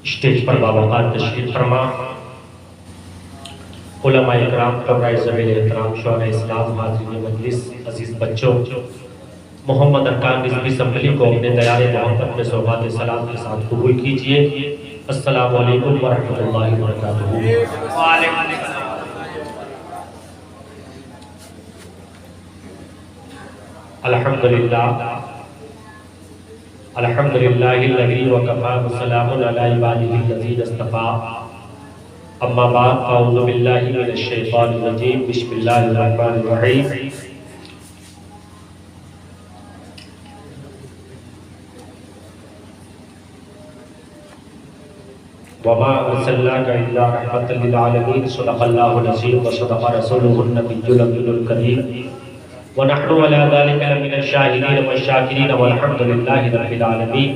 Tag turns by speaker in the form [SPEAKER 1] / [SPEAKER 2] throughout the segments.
[SPEAKER 1] Stage پر باوقار تشریف فرما علماء اکرام، قبرائے ذویل احترام، شہدائے اسلام، حاضرین مجلس، عزیز بچوں، محمد ارکان نسبی اسمبلی کو اپنے دیار محبت میں سوغات سلام کے ساتھ قبول کیجئے۔ السلام علیکم ورحمۃ اللہ وبرکاتہ۔ الحمدللہ الذی وکفا وسلام علی عبادہ الذین اصطفی، اما بعد اعوذ باللہ من الشیطان الرجیم، بسم اللہ الرحمن الرحیم۔ وما ارسلناک الا رحمۃ للعالمین، صدق اللہ العظیم وصدق رسولہ النبی الامین الکریم، ونحن على ذلك لمن الشاهدين والشاكرين والحمد لله رب العالمین۔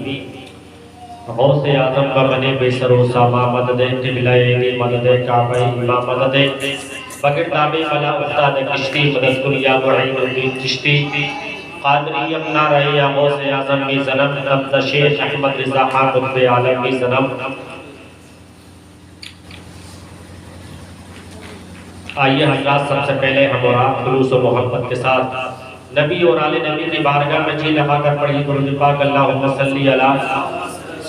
[SPEAKER 1] غوث اعظم کا بنے بے سر و ساما، مدد قبلہ عینی، مدد کعبہ امام، مدد بگٹاب بلا استاد کشتی، مدد کن یا معین الدین چشتی، قادری اپنا رہے یا غوث اعظم بھی ظلم، نبض شیخ احمد رضا خان قطب عالم بھی ظلم۔ آئیے حضرات، سب سے پہلے ہم اور آپ خلوص و محبت کے ساتھ نبی اور آل نبی کی بارگاہ میں جی لگا کر پڑھی درود پاک، اللہم صلی علی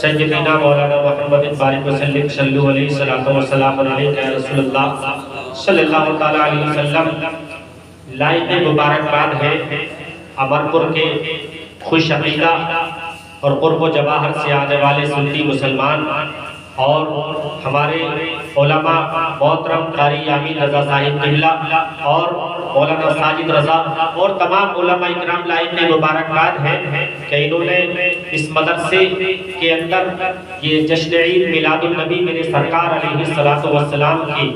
[SPEAKER 1] سیدنا مولانا محمد بارک وسلم، صلو علیہ الصلوۃ والسلام علیک یا رسول اللہ صلی اللہ تعالی علیہ وسلم۔ لائق مبارکباد ہے امرپور کے خوش عقیدہ اور قرب و جواہر سے آنے والے سنی مسلمان اور ہمارے علماء محترم قاری یامین رضا صاحب قبلہ اور مولانا ساجد رضا اور تمام علماء اکرام لائق مبارکباد ہے کہ انہوں نے اس مدرسے کے اندر یہ جشن عید میلاد النبی میرے سرکار علیہ السلام کی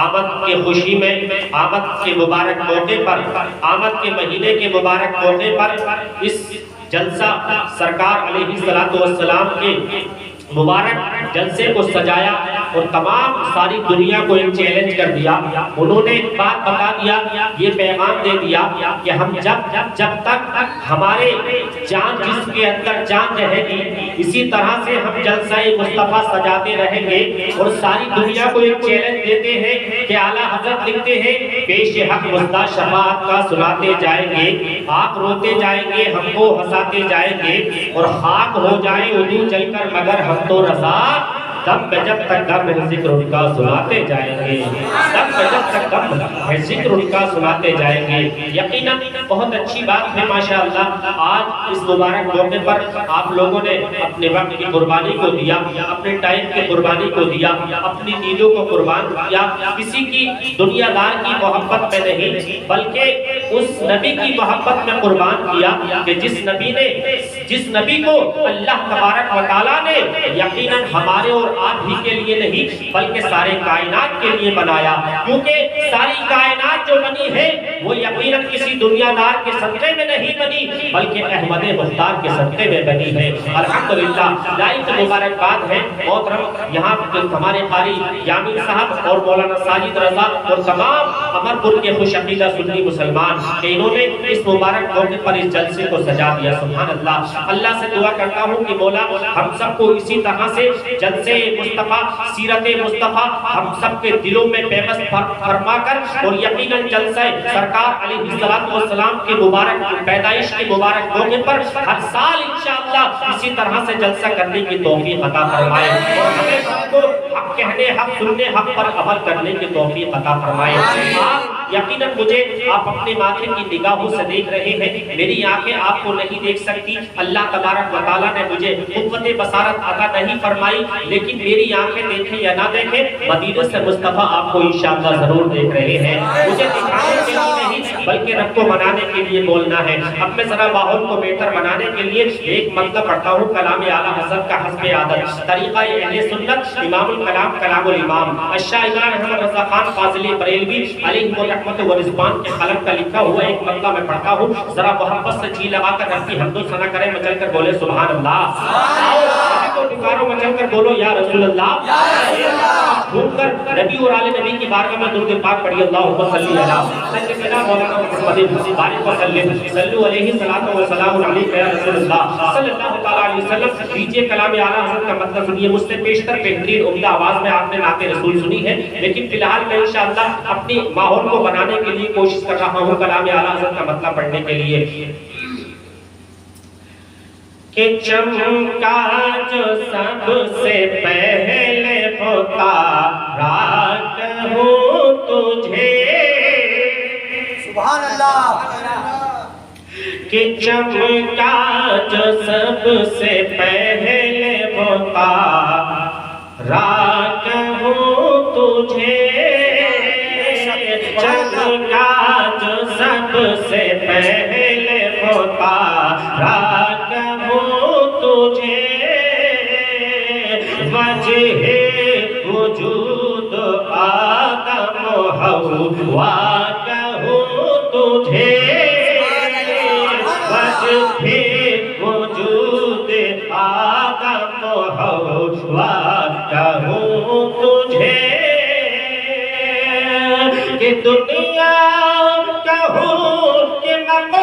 [SPEAKER 1] آمد کے خوشی میں، آمد کے مبارک موقع پر، آمد کے مہینے کے مبارک موقع پر اس جلسہ سرکار علیہ السلام کے مبارک جلسے کو سجایا اور تمام ساری دنیا کو ایک چیلنج کر دیا۔ انہوں نے ایک بات بتا دیا، یہ پیغام دے دیا کہ ہم جب تک ہمارے جان جسم کے اندر جان رہے گی، اسی طرح سے ہم جلسہ مصطفیٰ سجاتے رہیں گے اور ساری دنیا کو ایک چیلنج دیتے ہیں کہ اعلیٰ حضرت لکھتے ہیں پیش حق مصطفیٰ شفاعت کا سناتے جائیں گے، آپ روتے جائیں گے، ہم کو ہنساتے جائیں گے اور خاک ہو جائیں عدو جل کر مگر ہم تو رضا، تب جب تک دم ہے ذکر ان کا سناتے جائیں گے، تب جب تک دم ہے ذکر ان کا سناتے جائیں گے۔ یقیناً بہت اچھی بات ہے ماشاءاللہ، آج اس مبارک موقع پر آپ لوگوں نے اپنے وقت کی قربانی کو دیا، اپنے ٹائم کی قربانی کو دیا، اپنی نیندوں کو قربان کیا، کسی کی دنیا دار کی محبت میں نہیں بلکہ اس نبی کی محبت میں قربان کیا کہ جس نبی کو اللہ تبارک و تعالیٰ نے یقیناً ہمارے اور آپ ہی کے لیے نہیں بلکہ سارے کائنات کے لیے بنایا، کیونکہ ساری کائنات جو بنی ہے وہ یقیناً کسی دنیا دار کے صدقے میں نہیں بنی بلکہ احمد مختار کے صدقے میں بنی ہے۔ الحمدللہ، لائق مبارکباد ہے محترم یہاں ہمارے قاری یامین صاحب اور مولانا ساجد رضا اور تمام امرپور کے خوش عقیدہ سنی مسلمان کہ انہوں نے اس مبارک موقع پر اس جلسے کو سجا دیا۔ سبحان اللہ، اللہ سے دعا کرتا ہوں کہ مولا ہم سب کو اسی طرح سے جلسے مصطفیٰ، سیرت مصطفیٰ ہم سب کے دلوں میں پیوست فرما کر اور یقیناً جلسہ سرکار علیہ السلام کے مبارک پیدائش کے مبارک موقع پر ہر سال انشاءاللہ اسی طرح سے جلسہ کرنے کی توفیق عطا فرمائے اور ہمیں سب کو حق کہنے، حق سننے، حق پر عمل کرنے کی توفیق عطا فرمائے۔ آپ یقیناً مجھے آپ اپنے ماتھے کی نگاہوں سے دیکھ رہے ہیں، میری آنکھیں آپ کو نہیں دیکھ سکتی، اللہ تبارک و تعالیٰ نے مجھے قوت بصارت عطا نہیں فرمائی، لیکن میری آنکھیں دیکھیں یا نہ دیکھیں مدینے سے مصطفیٰ آپ کو انشاءاللہ ضرور دیکھ رہے ہیں۔ مجھے دکھانے کے لیے نہیں بلکہ رب کو منانے کے لیے بولنا ہے۔ اب میں ذرا ماحول کو بہتر بنانے کے لیے ایک مطلب پڑھتا ہوں کلام اعلیٰ حضرت کا حسب عادت، طریقہ اہل سنت، امام الکلام کلام الامام الشاہ امام احمد رضا خان فاضلی بریلوی علیہ الرحمت و رضوان کے قلم کا لکھا ہوا ایک مطلب میں پڑھتا ہوں، ذرا محبت سے جی لگا کر رب کی حمد و ثنا کریں، مچل کر بولے سبحان اللہ۔ پکارو مچل کر بولو یا رسول اللہ، ڈھونڈ کر نبی اور آل نبی کی بارگاہ میں درود پاک پڑھی، اللہم صلی علی سیدنا مولانا محمد بارک وسلم صلو علیہ الصلوۃ والسلام علیک یا رسول اللہ صلی اللہ تعالی علیہ وسلم۔ لیجیے کلام اعلیٰ حضرت کا مطلب سنیے، مجھ سے پیشتر بہترین عمدہ آواز میں آپ نے نعت رسول سنی ہے، لیکن فی الحال میں انشاءاللہ اپنی ماحول کو بنانے کے لیے کوشش کر رہا ہوں کلام اعلیٰ حضرت کا مطلب پڑھنے کے لیے۔ کہ چمکا جو سب سے پہلے اتارا کہوں تجھے،
[SPEAKER 2] سبحان اللہ،
[SPEAKER 1] کہ چمکا جو سب سے پہلے اتارا کہوں تجھے، چمکا جو سب سے پہلے اتارا وجہ وجود آدم و حوا کہوں تجھے، وجہ وجود آدم و حوا کہوں تجھے، کہ دنیا کہوں کہ مقصد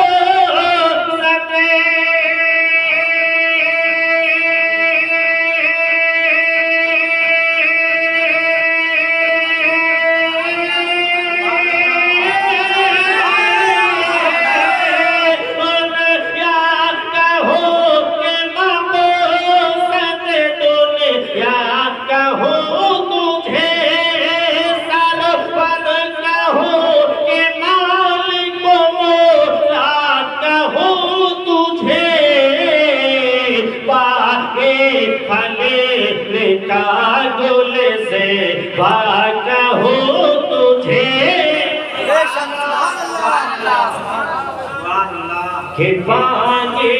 [SPEAKER 1] کہ باغے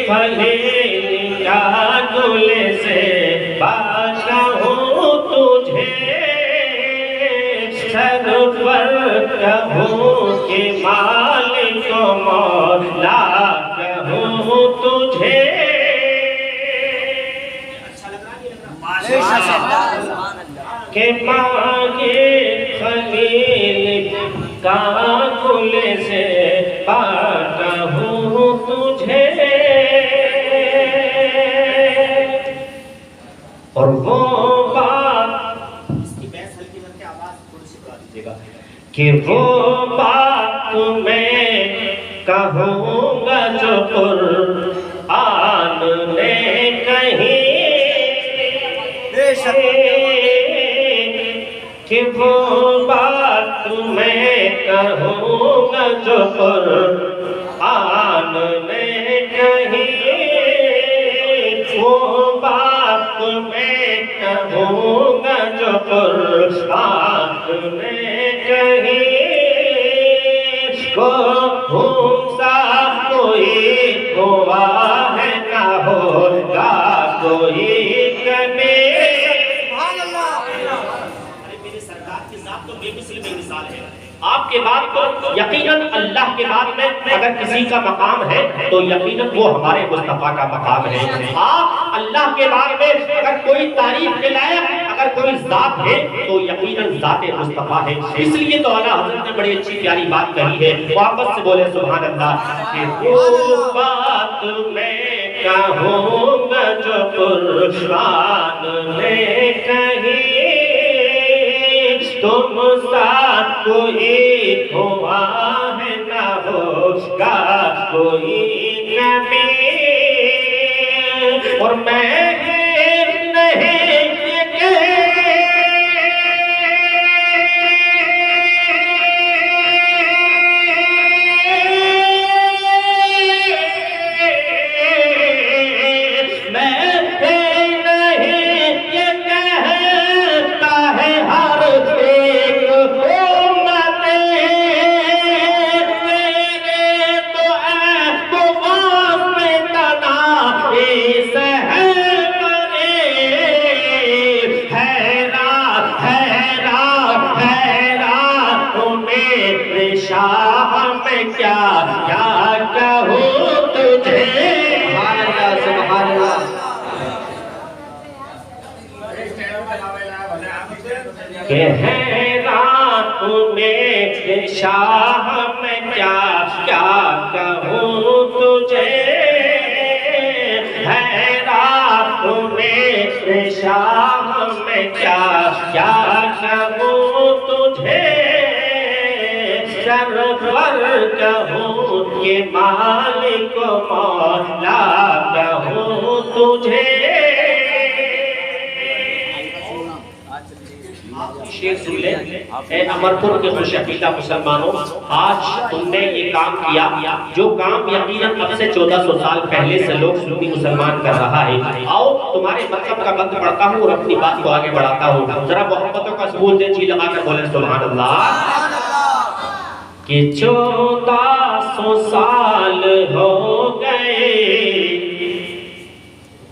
[SPEAKER 1] پھلے کا گل سے بادشاہوں تجھے، سرور کہوں کہ مالک و مولا کہوں تجھے، کہ باغے خلیل کا گل سے کہوں تجھے، اور وہ بات، اس کی بحث ہلکی کر کے آواز تھوڑی سی بڑھا دیجیے گا، کہ وہ بات میں کہوں گا جو قرآن نے کہی، کہ وہ بات میں کہوں گا جو قرآن نے کہی، وہ بات میں کہوں گا جو قرآن نے کہی، کو سا کوئی ہوا ہے نہ ہوگا کوئی کبھی۔ آپ کے بعد تو یقیناً اللہ کے بعد میں اگر کسی کا مقام ہے تو یقیناً وہ ہمارے مصطفیٰ کا مقام ہے۔ آپ اللہ کے بعد میں اگر کوئی تعریف کے لائق اگر کوئی ذات ہے تو یقیناً ذات مصطفیٰ ہے۔ اس لیے تو اعلیٰ حضرت نے بڑی اچھی پیاری بات کہی ہے، واپس سے بولے سبحان اللہ، کہ وہ بات میں کہوں گا جو قرآن نے کہی، تم ساتھ کوئی ہوا ہے نہ ہوگا کوئی کبھی، اور میں نہیں کہ ہے رات میں شاہ میں کیا کیا کہوں تجھے، ہے رات میں شاہ میں کیا کیا کہوں تجھے، سرور کہوں کہ مالک و مولا کہوں تجھے۔ شیخ سن لیں، اے امرپور کے خوش عقیدہ مسلمانوں، آج تم نے یہ کام کیا جو کام یقیناً اب سے 1400 سال پہلے سے لوگ سنی مسلمان کر رہا ہے۔ آؤ تمہارے مطلب کا بند پڑھتا ہوں اور اپنی بات کو آگے بڑھاتا ہوں، ذرا محبتوں کا ثبوت دیں، جی لگا کر بولیں سبحان اللہ۔ کہ 1400 سال ہو گئے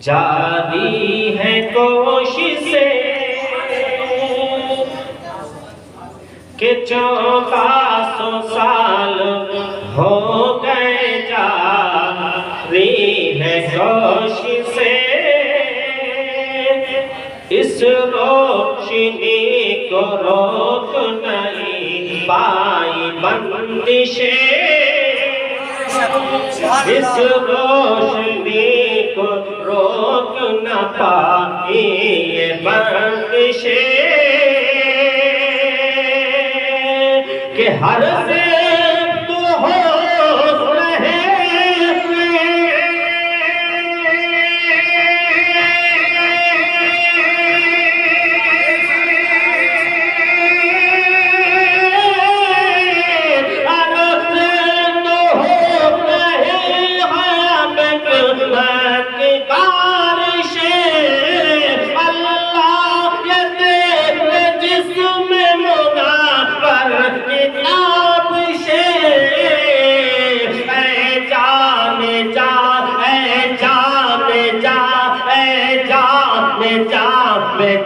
[SPEAKER 1] جاری ہے کوششیں، کہ 1400 سال ہو گئے جاری ہے کوششیں، اس روشنی کو روک نہیں پائی بندشیں، اس روشنی کو روک نہ پائی یہ بندشیں، کہ ہر سے تو ہو رہے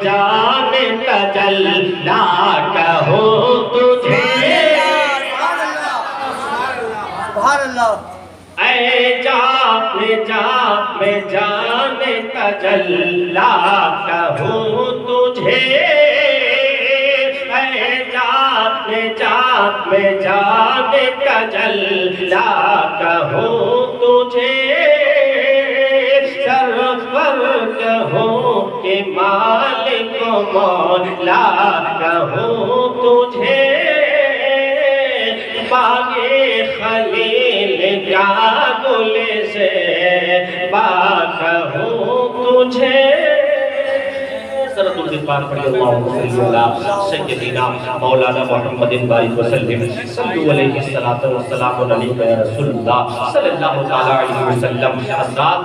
[SPEAKER 1] جان تجلا کہوں تجھے، اے جان جان تجلا کہوں تجھے، اے جان جان تجلا کہوں تجھے، سرور کہوں کہ مالک و مولا کہوں تجھے، باغ خلیل کا گل سے باغ کہوں تجھے۔ سورۃ الانفال پڑھی، اللہم صلی علی سیدنا مولانا محمد بارک وسلم، صلو علیہ الصلوۃ والسلام علیہ رسول اللہ صلی اللہ تعالی علیہ وسلم۔ حضرات،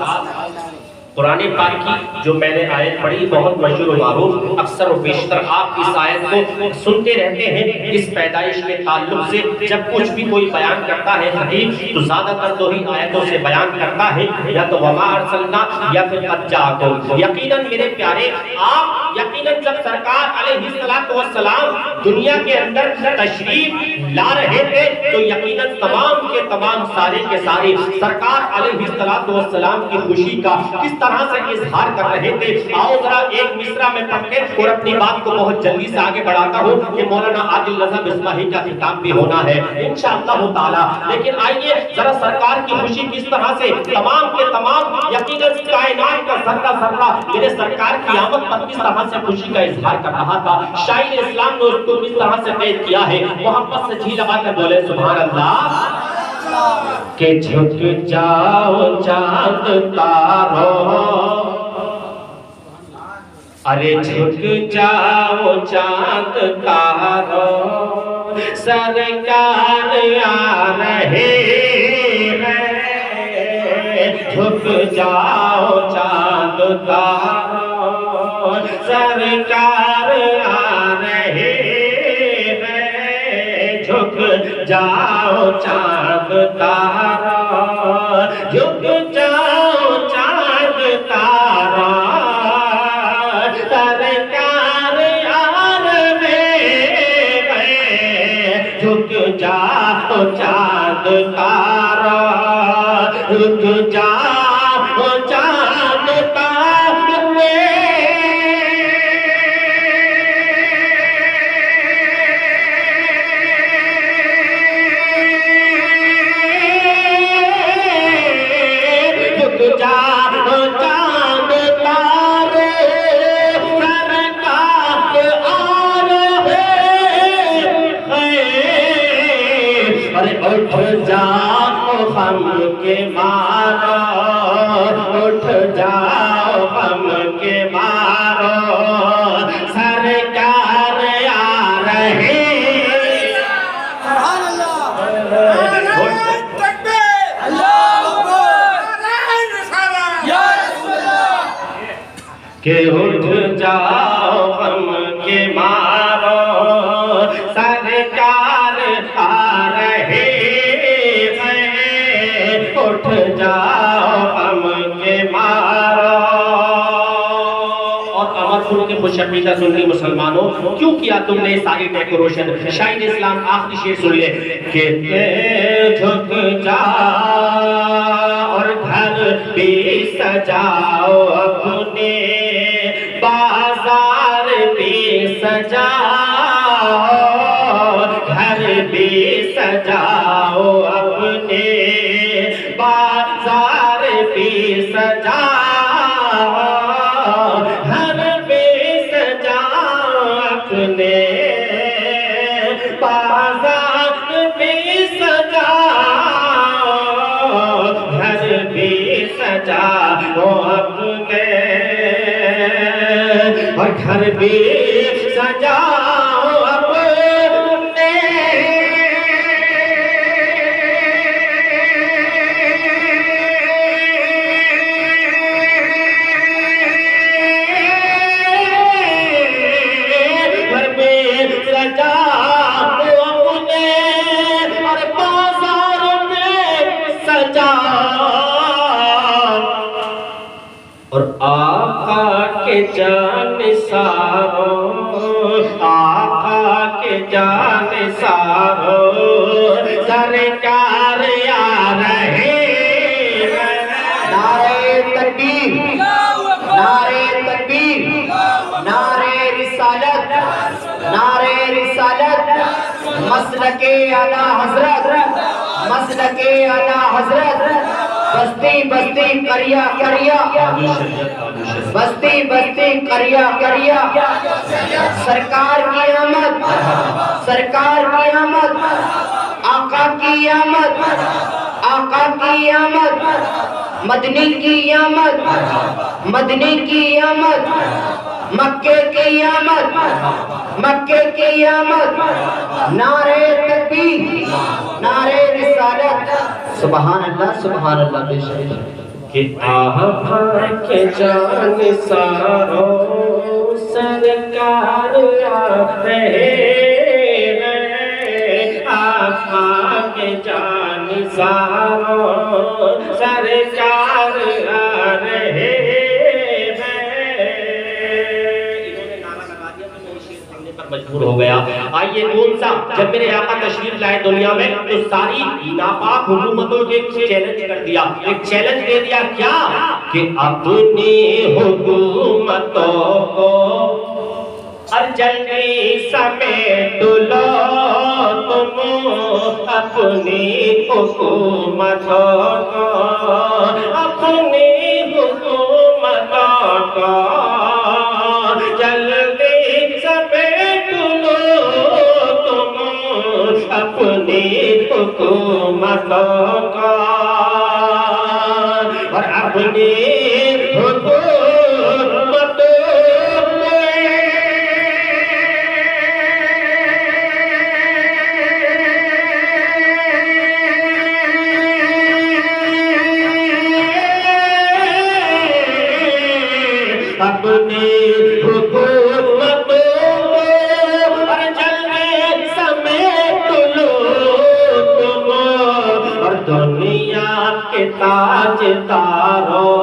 [SPEAKER 1] قرآن پاک کی جو میں نے آیت پڑھی بہت مشہور و معروف، اکثر و بیشتر آپ اس آیت کو سنتے رہتے ہیں اس پیدائش کے تعلق سے۔ جب کچھ بھی کوئی بیان کرتا ہے حدیث تو زیادہ تر دو ہی آیتوں سے بیان کرتا ہے، یا تو وما ارسلنا یا پھر قد جاءکم۔ یقیناً میرے پیارے، آپ یقیناً جب سرکار علیہ السلام دنیا کے اندر تشریف لا رہے تھے تو یقیناً تمام کے تمام سارے کے سارے سرکار علیہ السلام کی خوشی کا کس طرح سے اظہار کر رہے تھے۔ آؤ ذرا ایک مصرع میں پڑھ کے اور اپنی بات کو بہت جلدی سے آگے بڑھاتا ہوں کہ مولانا عادل رضا مصباحی کا خطاب بھی ہونا ہے انشاءاللہ تعالی۔ لیکن آئیے ذرا سرکار کی خوشی کس طرح سے تمام کے تمام یقیناً کائنات کا ذرہ ذرہ میرے سرکار کی آمد پر کس طرح سے خوشی کا اظہار کر رہا تھا۔ شاعر اسلام نے اس کو کس طرح سے قید کیا ہے، محبت سے جی لگا کر بولے سبحان اللہ۔ کہ جھک جاؤ چاند تاروں، ارے جھک جاؤ چاند تاروں، سرکار آ رہے ہیں، جھک جاؤ چاند تاروں، سرکار آ رہے ہیں، جھک جاؤ چاند تاروں، جھک جاؤ چاند تاروں، سرکار آ رہے ہیں، جھک جاؤ چاند تاروں، جھک جاؤ چاند تاروں، اور اٹھ جاؤ غم کے مارو، اٹھ جاؤ غم کے مارو، سرکار آ رہے کہ اٹھ جاؤ غم کے مارو، سرکار آ رہے ہیں، اٹھ جاؤ غم کے مارو۔ اور امر پور کے خوش عقیدہ سنی مسلمانوں، کیوں کیا تم نے ساری ڈیکوریشن؟ شاہد اسلام آخری شعر سن لے کہ جھک جاؤ اور گھر بھی سجاؤ، اپنے بازار بھی سجاؤ، گھر بھی سجاؤ، اپنے بازار بھی سجاؤ، گھر بھی سجاؤ، اپنے بازار بھی سجاؤ، گھر بھی سجاؤ، اپنے اور گھر بھی سجاؤ اپنے، گھر بھی سجاؤ اپنے، اور بازار میں سجاؤ، اور آقا کے جانثاروں، آقا کے جانثاروں، سرکار آ رہے ہیں۔
[SPEAKER 2] نعرہ تکبیر، نعرہ تکبیر، نعرہ رسالت، نعرہ رسالت، مسلک اعلیٰ حضرت، مسلک اعلیٰ حضرت، بستی بستی کریا کریا، بستی بستی کریا کریا، سرکار کی آمد، سرکار کی آمد، آقا کی آمد، آقا کی آمد، مدنی کی آمد، مدنی کی آمد، مکے کی آمد، مکے کی آمد، نعرہ تکبیر، نعرہ رسالت، سبحان اللہ سبحان اللہ، بے شک
[SPEAKER 1] کہ آقا کے جانثاروں، سرکار آ رہے ہیں، آقا کے جانثاروں، سرکار آ رہے ہیں۔ مجبور ہو گیا۔ آئیے کون سا، جب میرے آقا تشریف لائے دنیا میں تو ساری ناپاک حکومتوں کو ایک چیلنج کر دیا، ایک چیلنج دے دیا، کیا کہ اپنی حکومتوں کو اور جلدی سمیٹ لو تم، اپنی حکومتوں کو، اپنی حکومتوں کو جلدی سمیٹ لو تم، اپنی حکومتوں کو، اور اپنی اپنی حکومتوں اور جلدی سمیٹ لو تم، اور دنیا کے تاجداروں،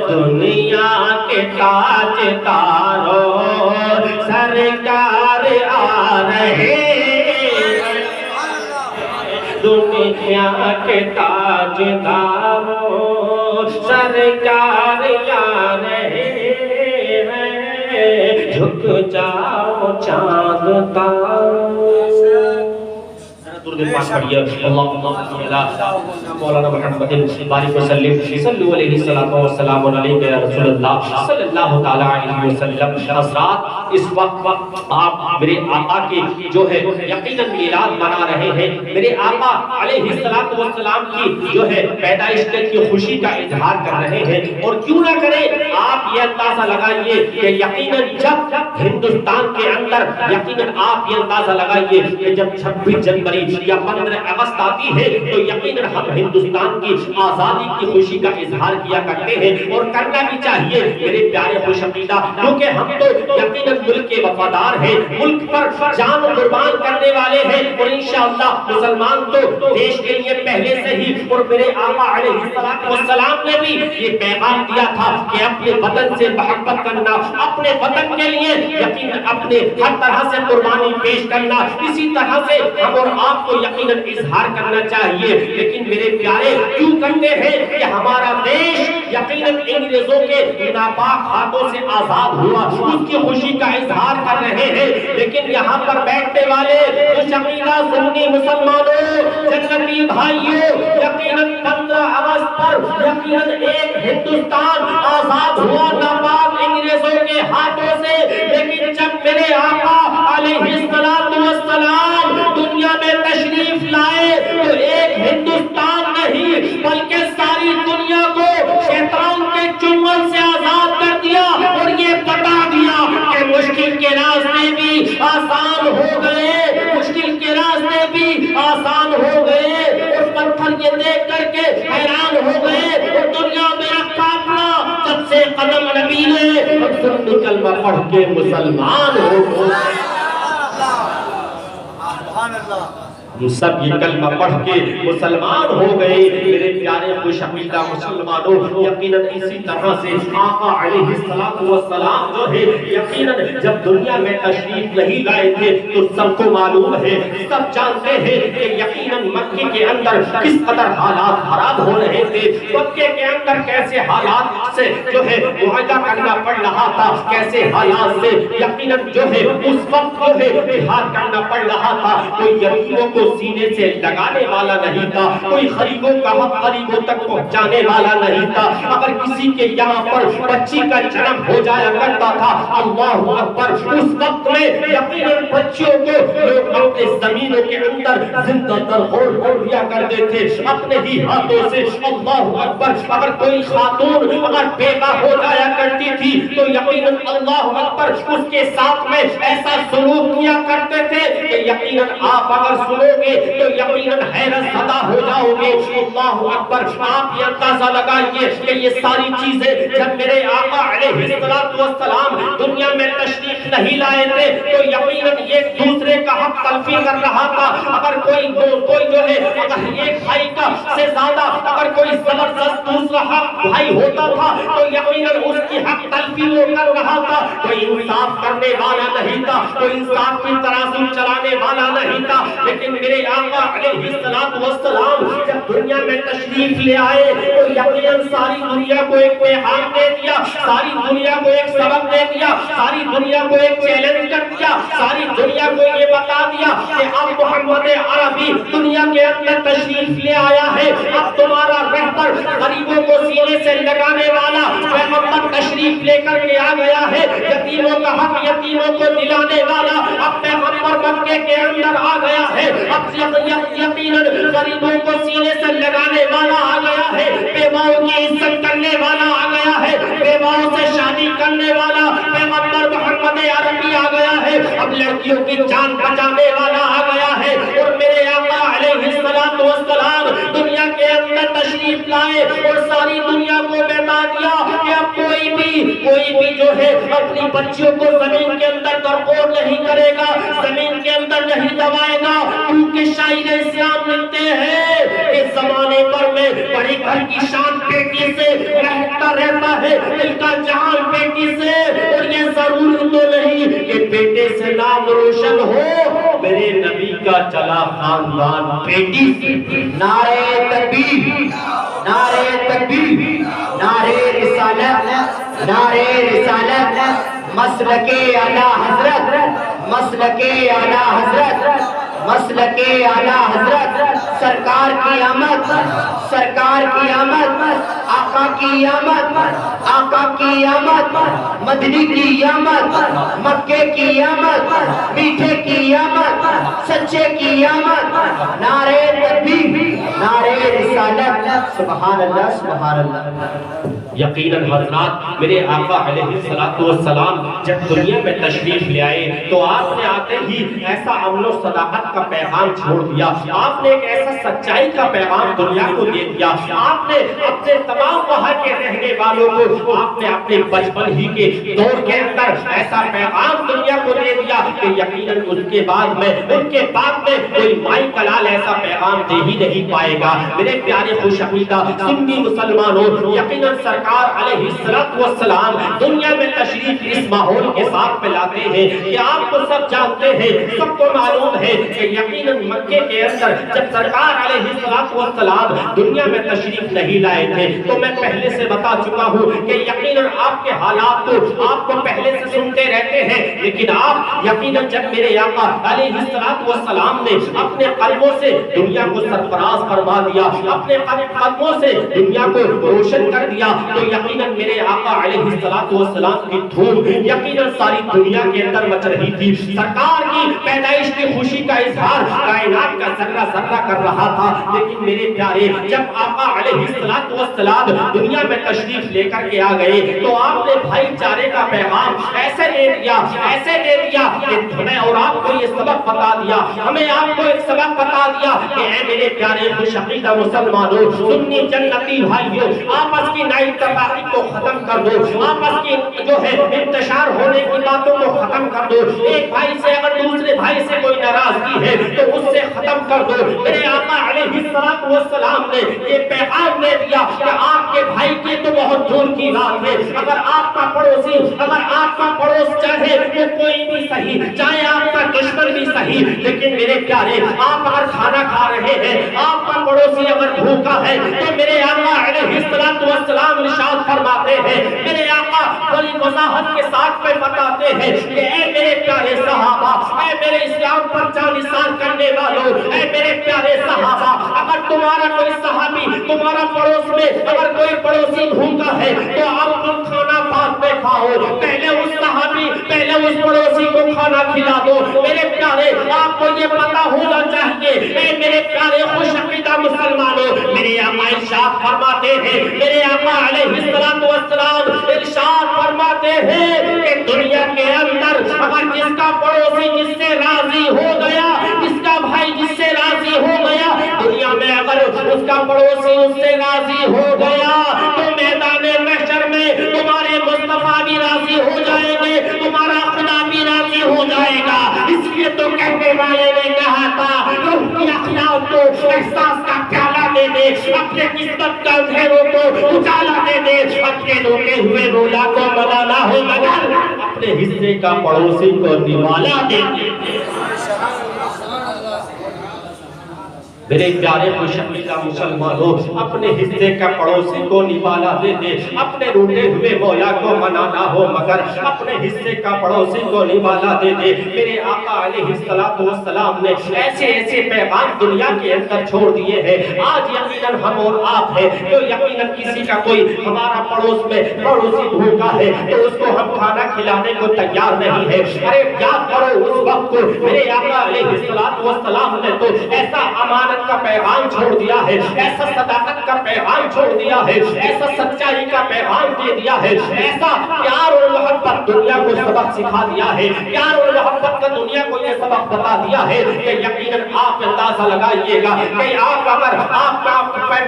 [SPEAKER 1] دنیا کے تاجداروں، سرکار آ رہے ہیں، دنیا کے تاجداروں، سرکار آ رہے ہیں، جھک جاؤ چاند تاروں۔ درود پاک پڑھیے اللہم صلی علی مولانا محمد بارک وسلم صلو علیہ الصلوۃ والسلام علیک یا رسول اللہ صلی اللہ تعالی علیہ وسلم. حضرات اس وقت آپ میرے آقا کی جو ہے یقیناً میلاد منا رہے ہیں. میرے آقا علیہ الصلوۃ والسلام کی جو ہے پیدائش کی خوشی کا اظہار کر رہے ہیں. اور کیوں نہ کریں, آپ یہ اندازہ لگائیے کہ یقیناً جب ہندوستان کے اندر یقیناً آپ یہ اندازہ لگائیے کہ جب 26 جنوری یا 15 اگست آتی ہے تو یقیناً ہم ہندوستان کی آزادی کی خوشی کا اظہار کیا کرتے ہیں اور کرنا بھی چاہیے میرے پیارے خوش عقیدہ, کیونکہ ہم تو یقیناً ملک کے وفادار ہیں, ملک پر جان قربان کرنے والے ہیں اور انشاءاللہ مسلمان تو دیش کے لیے پہلے سے ہی. اور میرے آقا علیہ السلام نے بھی یہ پیغام دیا تھا کہ اپنے وطن سے محبت کرنا, اپنے وطن کے لیے یقیناً اپنے ہر طرح سے قربانی پیش کرنا. اسی طرح سے ہم اور آپ کو یقیناً اظہار کرنا چاہیے. لیکن میرے پیارے کیوں کرتے ہیں کہ ہمارا دیش یقیناً انگریزوں کے ناپاک ہاتھوں سے آزاد ہوا, اس کی خوشی کا اظہار کر رہے ہیں. لیکن یہاں پر بیٹھنے والے خوش عقیدہ سنی مسلمانوں, جنتی بھائیوں, یقیناً 15 اگست پر یقیناً ایک ہندوستان آزاد ہوا ناپاک انگریزوں کے ہاتھوں سے. لیکن جب میرے آقا علیہ السلام دنیا میں تشریف لائے تو ایک ہندوستان نہیں بلکہ ساری دنیا کو شیطان کے چنگل سے آزاد کر دیا اور یہ بتا دیا کہ مشکل کے راستے بھی آسان ہو گئے, مشکل کے راستے بھی آسان ہو گئے. اور پتھر یہ دیکھ کر کے حیران ہو گئے اور دنیا میں رکھا اپنا جب سے قدم نبی نے اکثر کلمہ پڑھ کے مسلمان ہو گئے. ہم سب یہ کلمہ پڑھ کے مسلمان ہو گئے. میرے پیارے خوش عقیدہ مسلمانوں, یقیناً اسی طرح سے آقا علیہ السلام جو ہے یقیناً جب دنیا میں تشریف نہیں لائے تھے تو سب کو معلوم ہے, سب جانتے ہیں کہ یقیناً مکے کے اندر کس قدر حالات خراب ہو رہے تھے, مکے کے اندر کیسے حالات سے جو ہے معاہدہ کرنا پڑ رہا تھا, کیسے حالات سے یقیناً جو ہے اس وقت جو ہے جہاد کرنا پڑ رہا تھا. کوئی یتیموں کو سینے سے لگانے والا نہیں تھا, کوئی غریبوں کا حق غریبوں تک پہنچانے والا نہیں تھا. اگر کسی کے یہاں پر بچی کا جنم ہو جایا کرتا تھا, اللہ اکبر, اس وقت میں یقیناً بچیوں کو لوگ اپنے زمینوں کے اندر زندہ ترخور کر دیا کرتے تھے اپنے ہی ہاتھوں سے. اللہ اکبر, اگر کوئی خاتون اگر بیوہ ہو جایا کرتی تھی تو یقیناً اللہ اکبر اس کے ساتھ میں ایسا سلوک کیا کرتے تھے کہ یقیناً آپ اگر سنو گے تو یقیناً حیرت زدہ ہو جاؤ گے. اللہ اکبر, آپ یہ اندازہ لگائیے کہ یہ ساری چیزیں جب میرے آقا علیہ السلام دنیا میں تشریف نہیں لائے تھے تو یقیناً ایک دوسرے کا حق تلفی کر رہا تھا. اگر کوئی جو ہے اگر ایک بھائی کا سے زیادہ اگر کوئی زبردست دوسرا حق بھائی ہوتا تھا تو یقیناً اس کی حق تلفی وہ کر رہا تھا. کوئی انصاف کرنے والا نہیں تھا, کوئی انصاف کی ترازو چلانے والا نہیں تھا. لیکن میرے آقا علیہ السلام جب دنیا میں تشریف لے آئے تو یقیناً ساری دنیا کو ایک پیغام دے دیا, ساری دنیا کو ایک سبق دے دیا, ساری دنیا کو ایک چیلنج کر دیا, ساری دنیا کو یہ بتا دیا کہ اب محمد عربی دنیا کے اندر تشریف لے آیا ہے. اب تمہارا رہبر غریبوں کو سینے سے لگانے والا پیغمبر تشریف لے کر کے آ گیا ہے. یتیموں کا حق یتیموں کو دلانے والا اب پیغمبر مکے کے اندر آ گیا ہے. اب یقیناً غریبوں کو سینے سے لگانے والا آ گیا ہے, بیواؤں کی عزت کرنے والا آ گیا ہے, بیواؤں سے شادی کرنے والا پیغمبر محمد عربی آ گیا ہے. اب لڑکیوں کی جان بچانے والا آ گیا ہے. اور میرے آقا علیہ السلام دنیا کے اندر تشریف لائے اور ساری دنیا کو بتا دیا کہ اب کوئی بھی جو ہے اپنی بچیوں کو زمین کے اندر درخور نہیں کرے گا, زمین کے اندر نہیں دبائے گا. کیونکہ شاعر اسلام لکھتے ہیں کہ زمانے پر میں بڑے گھر کی شان بیٹی سے رہتا رہتا ہے, دل کا جہان بیٹی سے, اور یہ ضروری تو نہیں کہ بیٹے سے نام روشن ہو, میرے نبی کا چلا خاندان بیٹی سے.
[SPEAKER 2] نعرہ تکبیر, نعرہ تکبیر, نعرہ رسالت, نعرہ رسالت, مسلک اعلی حضرت, مسلک اعلی حضرت. مسلک اعلیٰ حضرت سرکار کی آمد، سرکار کی آمد، آقا کی آمد، آقا کی آمد، مدنی کی آمد، مکے کی آمد، میٹھے کی آمد، سچے کی آمد، نعرہ تکبیر، نعرہ رسالت، سبحان اللہ سبحان اللہ۔
[SPEAKER 1] یقیناً حضرات میرے آقا علیہ السلام جب دنیا میں تشریف لے آئے تو آپ نے آتے ہی ایسا امن و صداقت کا پیغام چھوڑ دیا، آپ نے ایک ایسا سچائی کا پیغام دنیا کو دے دیا، آپ نے اپنے تمام وہاں کے رہنے والوں کو آپ نے اپنے بچپن ہی کے دور کے اندر ایسا پیغام دنیا کو دے دیا کہ یقیناً ان کے بعد میں کوئی مائی کلال ایسا پیغام دے ہی نہیں پائے گا۔ میرے پیارے خوش عقیدہ سنی مسلمانوں، یقیناً سرکار علیہ السلام دنیا میں تشریف اس ماحول کے ساتھ میں لاتے ہیں کہ آپ کو سب جانتے ہیں، سب کو معلوم ہے کہ یقیناً مکے کے اندر جب سرکار علیہ السلام دنیا میں تشریف نہیں لائے تھے تو میں پہلے سے بتا چکا ہوں کہ یقیناً آپ کے حالات تو آپ کو پہلے سے سنتے رہتے ہیں، لیکن آپ یقیناً جب میرے آقا علیہ السلام نے اپنے قلبوں سے دنیا کو سرفراز فرما دیا، اپنے قلبوں سے دنیا کو روشن کر دیا، تو یقیناً میرے آقا علیہ السلام کی دھوم یقیناً ساری دنیا کے اندر مچ رہی تھی۔ سرکار کی پیدائش کی خوشی کا اظہار کائنات کا ذرہ ذرہ کر رہا تھا، لیکن میرے پیارے جب آقا علیہ السلام دنیا میں تشریف لے کر کے آ گئے تو آپ نے بھائی چارے کا پیغام ایسے دے دیا کہ ہمیں اور آپ کو یہ سبق بتا دیا، ہمیں آپ کو ایک سبق بتا دیا کہ اے میرے پیارے خوش عقیدہ مسلمانوں، سنی جنتی بھائیوں، آپس کی اتفاقی کو ختم کر دو، آپس کی جو ہے انتشار ہونے کی باتوں کو ختم کر دو، ایک بھائی سے اگر دوسرے بھائی سے کوئی ناراضگی ہے تو اس سے ختم کر دو۔ میرے آقا علیہ السلام نے یہ پیغام دے دیا کہ آپ کے بھائی کی تو بہت دور کی بات ہے، اگر آپ کا پڑوسی، اگر آپ کا پڑوس چاہے وہ کوئی بھی صحیح، چاہے آپ کا دشمن بھی صحیح، لیکن میرے پیارے آپ اگر کھانا کھا رہے ہیں، آپ کا پڑوسی اگر بھوکا ہے تو میرے آقا علیہ السلام ارشاد فرماتے ہیں، میرے آقا بڑی وضاحت کے ساتھ میں بتاتے ہیں کہ اے میرے پیارے صحابہ، اے میرے اسلام پر جان نثار کرنے والوں، اے میرے پیارے صحابہ، اگر تمہارا کوئی صحابی تمہارا پڑوس میں اگر کوئی پڑوسی بھوکا ہے تو آپ تم کھانا بعد میں کھاؤ، پہلے اس صحابی، پہلے اس پڑوسی کو کھانا کھلا دو۔ میرے پیارے آپ کو یہ پتا ہونا چاہیے، اے میرے پیارے خوش عقیدہ مسلمانوں، میرے آقا ارشاد فرماتے ہیں، میرے آقا علیہ السلام ارشاد فرماتے ہیں کہ دنیا کے اندر اگر جس کا پڑوسی جس سے راضی ہو گیا، جس کا بھائی جس سے راضی ہو گیا، دنیا میں اگر اس کا پڑوسی اس سے راضی ہو گیا تو میدان محشر میں تمہارے مصطفیٰ بھی راضی ہو جائیں گے، تمہارا خدا بھی راضی ہو جائے گا۔ اس لیے تو کہنے والے نے کہا تھا روح کی اخلاق کو احساس کا پیالہ دے دے، اپنے قسمت کا اندھیروں کو اجالا دے دے، اپنے روکے ہوئے رولا کو منانا ہو مگر اپنے حصے کا پڑوسی کو نوالا دے دے۔ میرے پیارے خوش عقیدہ مسلمانوں، اپنے حصے کا پڑوسی کو نوالا دے دے، اپنے روٹے ہوئے مولا کو منانا ہو مگر اپنے حصے کا پڑوسی کو نوالا دے دے۔ میرے آقا علیہ السلام نے ایسے ایسے پیغام دنیا کے اندر چھوڑ دیے ہیں۔ آج یقیناً ہم اور آپ ہیں تو یقیناً کسی کا کوئی ہمارا پڑوس میں پڑوسی بھوکا ہے تو اس کو ہم کھانا کھلانے کو تیار نہیں ہے۔ ارے یاد کرو اس وقت کو میرے آقا علیہ السلام نے تو ایسا امانت کا پیغام چھوڑ دیا ہے، ایسا صداقت کا پیغام چھوڑ دیا ہے، ایسا سچائی کا پیغام دے دیا ہے، ایسا پیار اور محبت دنیا کو سبق سکھا دیا ہے، پیار اور محبت کا دنیا کو یہ سبق بتا دیا ہے کہ یقیناً آپ اندازہ لگائیے گا کہ آپ اگر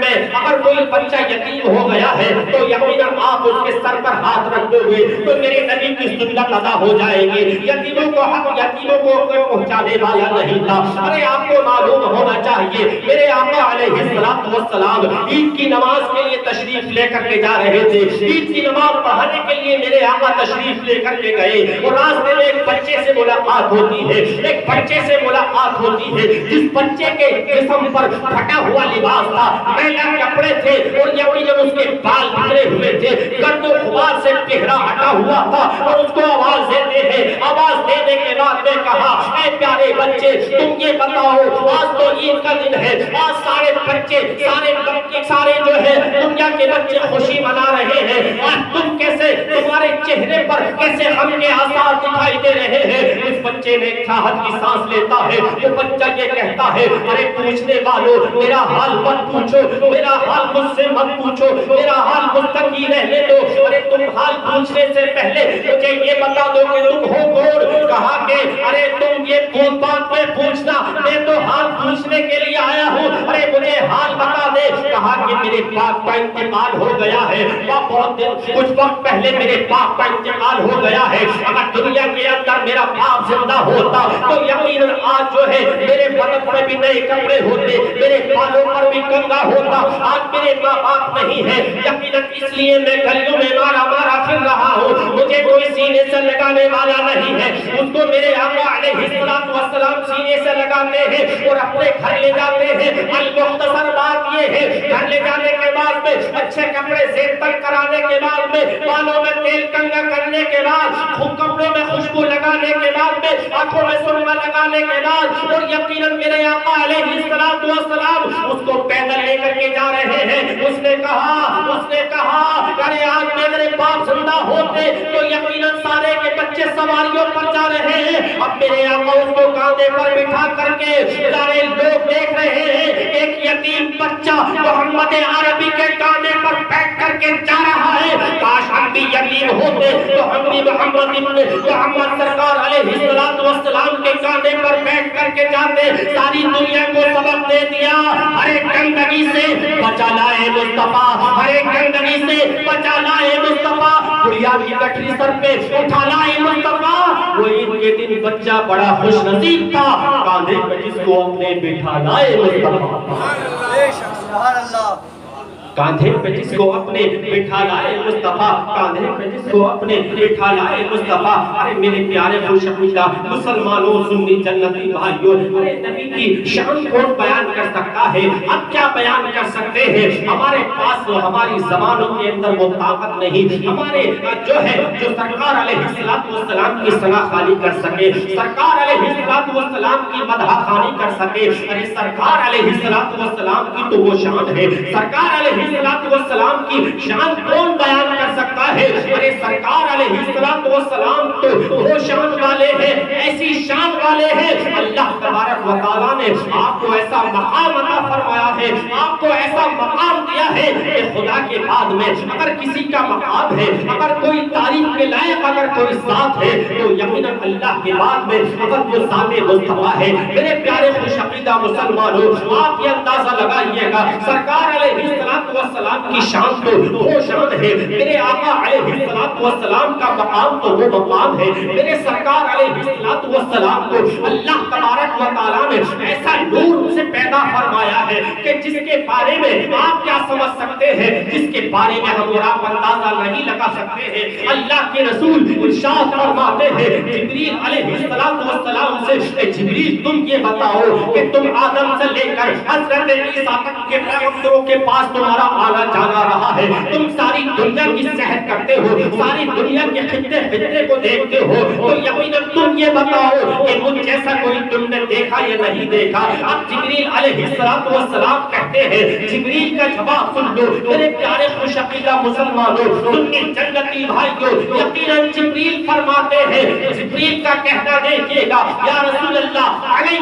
[SPEAKER 1] میں اگر کوئی بچہ یتیم ہو گیا ہے تو یقیناً آپ اس کے سر پر ہاتھ رکھتے ہوئے تو میرے نبی کی سنت ادا ہو جائے گی۔ یتیموں کو حق یتیموں کو پہنچانے والا نہیں تھا۔ ارے آپ کو معلوم ہونا چاہیے میرے آقا علیہ السلام عید کی نماز کے لیے تشریف لے کر کے جا رہے تھے، عید کی نماز پڑھانے کے لیے میرے آقا تشریف لے کر کے گئے اور راستے میں ایک بچے سے ملاقات ہوتی ہے، ایک بچے سے ملاقات ہوتی ہے جس بچے کے جسم پر پھٹا ہوا لباس تھا، میلا کپڑے تھے اور یقیناً اس کے بال بکھرے ہوئے تھے، گرد و غبار سے چہرہ ہٹا ہوا تھا اور اس کو آواز دیتے ہیں۔ آواز دینے کے بعد میں کہا اے پیارے بچے تم یہ بتاؤ آج تو عید کا دن ہے، آج سارے بچے سارے جو ہے دنیا کے بچے خوشی منا رہے ہیں، آج تم کیسے تمہارے چہرے پر کیسے غم کے آثار دکھائی دے رہے ہیں؟ اس بچے نے چاہت کی سانس لیتا ہے، وہ بچہ یہ کہتا ہے ارے پوچھنے والوں میرا حال مت پوچھو، میرا حال مجھ سے مت پوچھو، میرا حال مستقی رہنے دو، ارے تم حال پوچھنے سے پہلے مجھے یہ بتا دو کہ تم ہو کون؟ کہا کہ ارے تم یہ بات میں پوچھنا، میں تو حال پوچھنے کے لیے آیا ہوں، ارے مجھے حال بتا دے۔ کہا کہ میرے باپ کا انتقال ہو گیا ہے، بہت دن کچھ وقت پہلے میرے باپ کا انتقال ہو گیا ہے، اگر دنیا کے اندر میرا باپ زندہ ہوتا تو یقیناً آج جو ہے میرے بدن میں بھی نئے کپڑے ہوتے، میرے بالوں پر بھی کنگھا ہوتا، آج میرے ماں باپ نہیں ہے، یقیناً اس لیے میں گلیوں میں مارا پھر رہا ہوں، مجھے کوئی سینے سے لگانے والا نہیں ہے۔ اس کو میرے آقا علیہ السلام سینے سے لگاتے ہیں اور اپنے گھر لے جاتے ہیں۔ المختصر بات یہ ہے گھر لے جانے کے بعد میں اچھے کپڑے زیب تک کرانے کے بعد میں بالوں میں تیل کنگھا کرنے کے بعد کپڑوں میں خوشبو لگانے کے بعد میں آنکھوں میں سرما لگانے کے بعد اور یقیناً میرے آقا علیہ السلام اس کو پیدل لے کر کے جا رہے ہیں۔ اس نے کہا ارے آج میرے باپ زندہ ہوتے تو یقیناً سارے کے بچے سواریوں پر جا رہے ہیں، اب میرے آقا اس کو کاندھے پر بٹھا کر کے سارے لوگ دیکھ رہے ہیں، ایک یتیم بچہ محمد عربی کے کاندھے پر بیٹھ کر کے جا رہا ہے۔ کاش ہم بھی یتیم ہوتے تو ہم بھی محمد سرکار علیہ السلام کے کاندھے پر بیٹھ کر کے جاتے، ساری دنیا کو سبق دے دیا ہر ایک گندگی سے بچا لائے مصطفیٰ، ہر ایک گندگی سے بچا لائے مصطفیٰ، گڑیا کی گٹھری سر پہ اٹھا لائے مصطفیٰ۔ وہ عید کے دن بچہ بڑا خوش نصیب تھا کاندھے پہ جس کو اپنے بٹھا لائے مصطفیٰ، کاندھے پہ جس کو اپنے بٹھا لائے مصطفیٰ، کاندھے پہ جس کو اپنے بٹھا لائے مصطفیٰ۔ ارے میرے پیارے خوش عقیدہ مسلمانوں سنی جنتی بھائیوں، ارے نبی کی شان کون بیان کر سکتا ہے؟ ہم کیا بیان کر سکتے ہیں؟ ہمارے پاس ہماری زبانوں کے اندر وہ طاقت نہیں، ہمارے جو سرکار علیہ السلام کی ثنا خانی کر سکے، سرکار علیہ السلام کی مدح خانی کر سکے۔ ارے سرکار علیہ السلام کی تو وہ شان ہے، سرکار علیہ السلام کی شان کون بیان کر سکتا ہے؟ ارے سرکار علیہ السلام تو وہ شان والے ہیں، ایسی شان والے ہیں، اللہ تبارک و تعالیٰ نے آپ کو ایسا مقام عطا فرمایا ہے، آپ کو ایسا مقام دیا ہے کہ خدا کے بعد میں اگر کسی کا مقام ہے، اگر کوئی تعریف کے لائق اگر کوئی ذات ہے تو یقیناً اللہ کے بعد میں اگر وہ ذات مصطفیٰ ہے۔ میرے پیارے خوش عقیدہ مسلمانوں، آپ یہ اندازہ لگائیے گا سرکار علیہ السلام کی شان تو وہ شان ہے، میرے آقا علیہ السلام کا مقام تو وہ مقام ہے، میرے سرکار علیہ السلام کو اللہ تبارک و تعالیٰ نے ایسا نور سے پیدا فرمایا ہے کہ جس کے بارے میں آپ کیا سمجھ سکتے ہیں، جس کے بارے میں ہم اور آپ اندازہ نہیں لگا سکتے ہیں۔ اللہ کے رسول ارشاد فرماتے ہیں جبریل علیہ السلام سے، جبریل تم یہ بتاؤ کہ تم آدم سے لے کر حضرت عیسیٰ تک کے پیغمبروں کے پاس تمہارا آنا جانا رہا ہے، تم ساری دنیا کی سیر کرتے ہو، ساری دنیا کے خطے کو دیکھتے ہو، تو یقیناً تم یہ بتاؤ کہ مجھ جیسا کوئی تم نے دیکھا یا نہیں دیکھا؟ اب جبریل علیہ السلام کہتے ہیں، جبریل کا جواب سن لو میرے پیارے خوش عقیدہ مسلمانوں، سنی جنتی بھائیوں، یقیناً جبریل فرماتے ہیں، جبریل کا کہنا دیکھیے گا یا رسول اللہ علیہ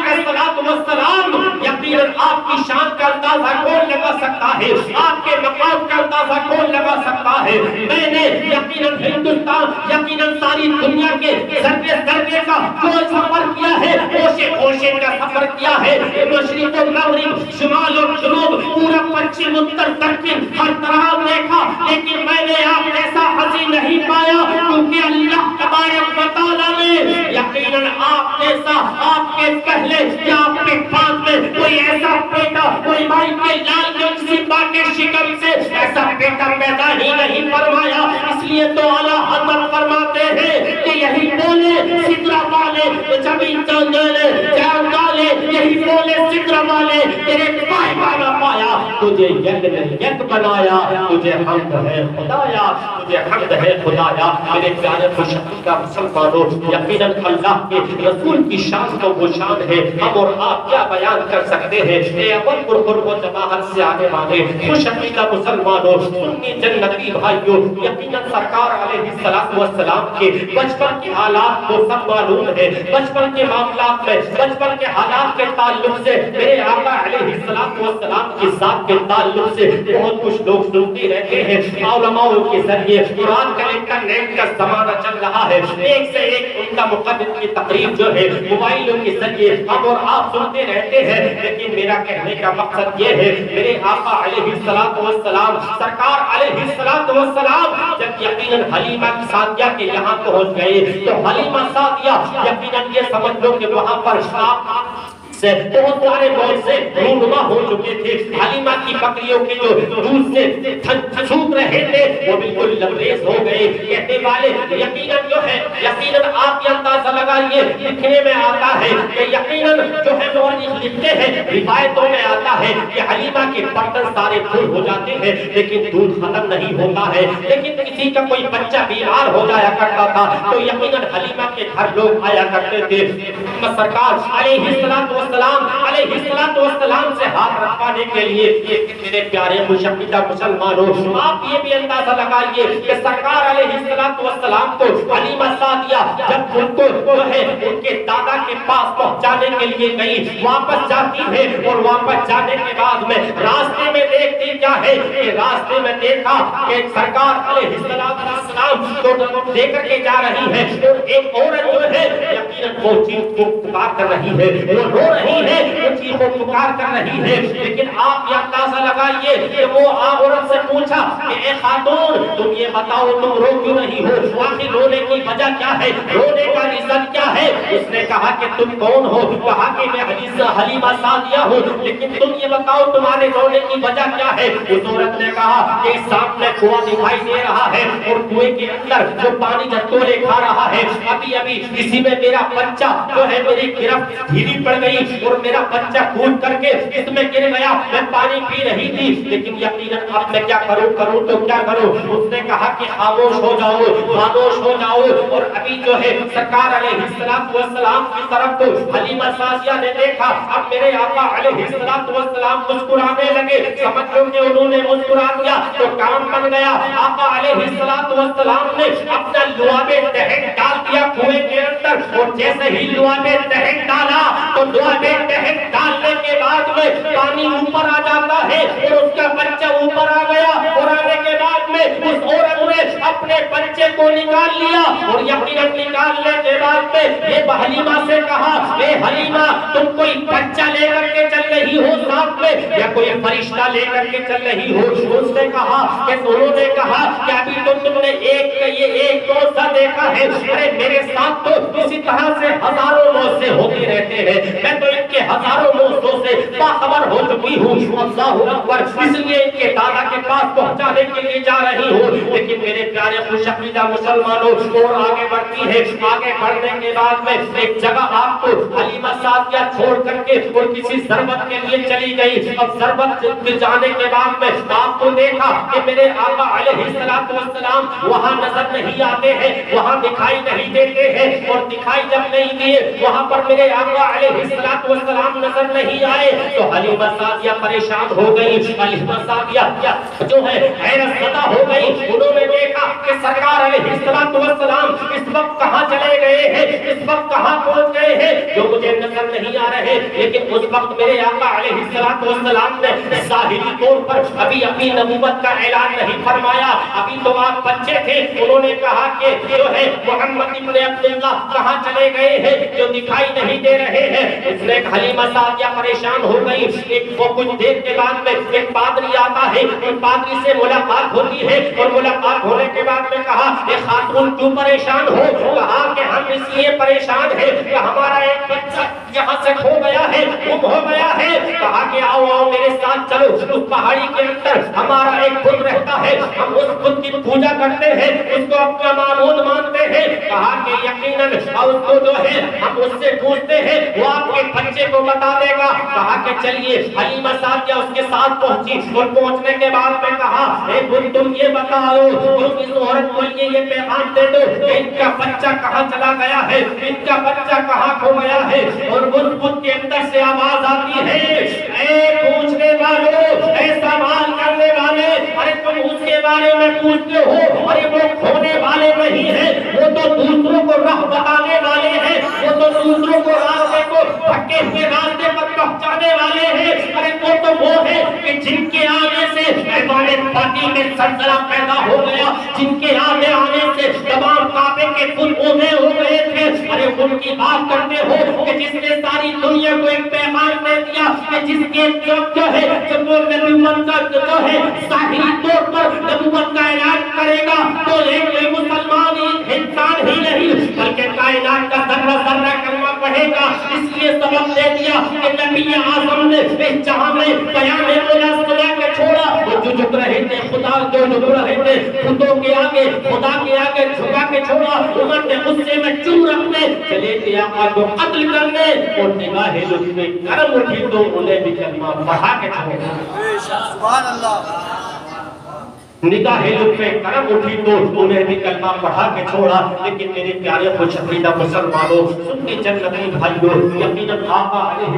[SPEAKER 1] السلام، یقیناً آپ کی شان کا اندازہ کون لگا سکتا ہے، آپ کے مقام کا اندازہ کون لگا سکتا ہے؟ میں نے یقیناً ہندوستان، یقیناً ساری دنیا کے ذرے کا جو سفر کیا ہے، کوشے کا سفر کیا ہے، مشرق و مغرب، شمال و جنوب، پورب پچھم اتر دکن، ہر طرح دیکھا، لیکن میں نے آپ ایسا حسین نہیں پایا، کیونکہ اللہ تبارک و تعالیٰ نے یقیناً آپ جیسا آپ کے پہلے یا آپ کے بعد میں کوئی ایسا بیٹا، کوئی بھائی کے لال جنسیبہ کے شکم سے ایسا بیٹا پیدا ہی نہیں فرمایا۔ اس لیے تو اعلیٰ حضرت فرماتے ہیں کہ یہی بولے سدرہ والے، زمین چاندے جان والے، یہی بولے سدرہ والے تیرے پائے نہ پایا، تجھے یک بنایا، تجھے حمد ہے خدایا، تجھے حمد ہے خدایا۔ میرے پیارے خوش عقیدہ مسلمانوں، یقیناً اللہ کے رسول کی شان تو وہ شان ہے، ہم اور آپ کیا بیان کر سکتے ہیں۔ اے اول قرب و جماعت سے آنے والے خوش عقیدہ مسلمانوں، سنی جنتی بھائیوں، یقیناً سرکار علیہ السلام کے بچپن کے حالات کو سب معلوم ہے۔ بچپن کے معاملات میں، بچپن کے حالات کے تعلق سے، میرے آقا علیہ السلام کی ذات کے تعلق سے بہت کچھ لوگ سنتے رہتے ہیں۔ علماء کے ذریعے قرآن کا انٹرنیٹ کا زمانہ چل رہا ہے، ایک سے ایک ان کا مقدم کی تقریب جو ہے موبائلوں کے ذریعے ہم اور آپ سنتے رہتے ہیں۔ لیکن میرا کہنے کا مقصد یہ ہے، میرے آقا علیہ السلام، سرکار علیہ السلام جب یقیناً حلیمہ سعدیہ کے یہاں پہنچ گئے تو حلیمہ سعدیہ یقیناً یہ سمجھ لو کہ وہاں پر سے بہت سارے لوگ سے رونما ہو چکے تھے۔ حلیمہ کی بکریوں کے جو دودھ سے چھوٹ رہے تھے وہ بالکل لبریز ہو گئے۔ کہنے والے یقیناً جو ہے، یقیناً آپ یہ اندازہ لگائیے، لکھنے میں آتا ہے کہ یقیناً جو ہے مورخ لکھتے ہیں، روایتوں میں آتا ہے کہ حلیمہ کے برتن سارے پھول ہو جاتے ہیں لیکن دودھ ختم نہیں ہوتا ہے۔ لیکن کسی کا کوئی بچہ بیمار ہو جایا کرتا تھا تو یقیناً حلیمہ کے گھر لوگ آیا کرتے تھے۔ سرکار علیہ السلام سے ہاتھ رکھوانے کے لیے میرے پیارے مشقیدہ مسلمانوں، آپ یہ بھی اندازہ لگائیے کہ سرکار علیہ السلام کو حلیمہ سعدیہ جب ان کو جو ہے ان کے دادا کے پاس پہنچانے کے لیے گئی، واپس جاتی ہے اور واپس جانے کے بعد میں راستے میں دیکھتی کیا ہے کہ راستے میں دیکھا کہ سرکار علیہ السلام کو دے کر کے جا رہی ہے اور ایک عورت جو ہے یقیناً وہ چیخ کو پکار کر رہی ہے، وہ رو رہی ہے، وہ چیخ کو پکار کر رہی ہے۔ لیکن آپ یہ اندازہ لگائیے کہ وہ عورت سے پوچھا کہ اے خاتون تم یہ بتاؤ تم رو کیوں نہیں ہو، آخر رونے کی وجہ کیا ہے، رونے کا ریزن کیا ہے؟ اس نے کہا کہ تم کون ہو؟ کہا کہ میں حلیمہ سعدیہ ہوں، لیکن تم یہ بتاؤ تمہارے رونے کی وجہ کیا ہے؟ اس عورت نے کہا کہ سامنے کنواں دکھائی دے رہا ہے اور کنویں کے اندر جو پانی جھٹولے کھا رہا ہے، ابھی اسی میں میرا بچہ جو ہے میری گرفت ڈھیلی پڑ گئی اور میرا بچہ کود کر کے اس میں گر گیا، میں پانی پی رہی تھی لیکن یقیناً اب میں کیا کروں تو کیا کروں؟ اس نے کہا کہ خاموش ہو جاؤ اور ابھی جو ہے سرکار علیہ السلام کی طرف تو حلیمہ سعدیہ نے دیکھا، اب میرے آقا علیہ السلام مسکرانے لگے، سمجھ لو کہ انہوں نے مسکرا دیا تو کام بن گیا۔ آقا علیہ السلام نے اپنا لعاب دہن ڈال دیا کنویں کے اندر اور جیسے ہی لعاب دہن ڈالا تو لعاب دہن ڈالنے کے بعد میں پانی اوپر آ جاتا ہے اور اس کا بچہ اوپر آ گیا اور آنے کے بعد میں اس عورت نے اپنے بچے کو نکال لیا اور یقیناً نکالنے کے بعد میں یہ حلیمہ سے کہا اے حلیمہ تم کوئی بچہ لے کر کے چل رہی ہو ساتھ میں یا کوئی فرشتہ لے کر کے چل رہی ہو؟ اس نے کہا کہ انہوں نے کہا کہ ابھی تو تم نے ایک موجزہ دیکھا ہے، ارے میرے ساتھ تو اسی طرح سے ہزاروں موجزے ہوتے رہتے ہیں، میں تو ان کے ہزاروں موجزوں سے باخبر ہو چکی ہوں، اللہ اکبر، اس لیے ان کے دادا کے پاس پہنچانے کے لیے جا رہی ہوں۔ لیکن میرے پیارے خوش عقیدہ مسلمانوں اور آگے بڑھتی ہے، آگے بڑھنے کے بعد میں ایک جگہ آپ کو حلیمہ سعدیہ چھوڑ کر کے اور کسی ضربت کے لیے چلی گئی۔ اب ضربت جانے کے بعد میں آپ کو دیکھا کہ میرے آقا علیہ السلام وہاں نظر نہیں آتے ہیں، وہاں دکھائی نہیں دیتے ہیں اور دکھائی جب نہیں دیے وہاں پر میرے آقا علیہ السلام نظر نہیں آئے تو حلیمہ سعدیہ پریشان ہو گئی۔ حلیمہ سعدیہ جو ہے حیرت زدہ ہو گئی، انہوں نے دیکھا کہ سرکار علیہ السلام اس وقت کہاں چلے گئے ہیں، اس وقت کہاں پہنچ گئے ہیں جو مجھے نظر نہیں آ رہے۔ لیکن اس وقت میرے آقا علیہ السلام نے ظاہری طور پر ابھی اپنی نبوت کا اعلان نہیں فرمایا، ابھی تو آپ بچے تھے۔ انہوں نے کہا کہ جو ہے محمد ابن عبداللہ کہاں چلے گئے ہیں جو دکھائی نہیں دے رہے ہیں۔ اس نے حلیمہ سعدیہ پریشان ہو گئی۔ کچھ دیر کے بعد میں ایک پادری آتا ہے، ان پادری سے ملاقات ہوتی ہے اور ملاقات ہونے کے بعد میں کہا اے خاتون کیوں پریشان ہو؟ کہا کہ ہم اس لیے پریشان ہیں کہ ہمارا ایک بچہ یہاں سے کھو گیا ہے، گم ہو گیا ہے۔ کہا کہ آؤ میرے ساتھ چلو، اس پہاڑی کے اندر ہمارا ایک بت رہتا ہے، ہم اس بت کی پوجا کرتے ہیں، اس کو اپنا معبود مانتے ہیں۔ کہا کہ یقیناً اس کو جو ہے ہم اس سے پوچھتے ہیں وہ آپ کے بچے بچے کو بتا دے گا. کہا کہ چلیے. حلیمہ سعدیہ اس کے ساتھ پہنچی اور پہنچنے کے بعد میں کہا اے بت تم یہ بتاؤ تم اس عورت کو یہ پیغام دے دو کہ ان کا بچہ کہاں چلا گیا ہے, ان کا بچہ کہاں کھو گیا ہے. اور اس بت کے اندر سے آواز آتی ہے اے پوچھنے والوں, اے سوال کرنے والے, ارے تم اس کے بارے میں پوچھتے ہو, ارے وہ کھونے والے نہیں ہیں, وہ تو دوسروں کو راہ بتانے والے ہیں, وہ تو دوسروں کو راستے کو بھٹکے ہوئے راستے پر پہنچانے والے ہیں. ارے وہ تو وہ ہے کہ جن کے آنے سے ایوان پاکی میں زلزلہ پیدا ہو گیا, جن کے آنے سے تمام کعبے کے پھول اونھے ہو گئے تھے. ارے ان کی بات کرتے ہو کہ جس نے ساری دنیا کو ایک پیغام دے دیا کہ جس کے جو ہے جب وہ نبوت کا جو ہے ظاہری طور پر نبوت کا اعلان کرے گا تو ایک مسلمان انسان ہی نہیں بلکہ کائنات کا ذرہ ذرہ کلمہ پڑھے گا. اس لیے سبب دے دیا کہ نبی اعظم نے اس جہاں میں بیان مولا سنا کے چھوڑا. وہ جو جھک رہے تھے خدا, جو جھک رہے تھے خدوں کے آگے, خدا کے آگے جھکا کے چھوڑا. عمر نے غصے میں چوم رکھنے چلے تھے آقا کو قتل کرنے اور نگاہ لطف کرم اٹھی تو انہیں بھی کلمہ پڑھا کے چھوڑا.
[SPEAKER 3] سبحان اللہ.
[SPEAKER 1] نگاہ لطف کرم اٹھی تو انہیں بھی کلمہ پڑھا کے چھوڑا. لیکن میرے پیارے خوش عقیدہ مسلمانوں, سنی جنتی بھائیوں, یقیناً آقا علیہ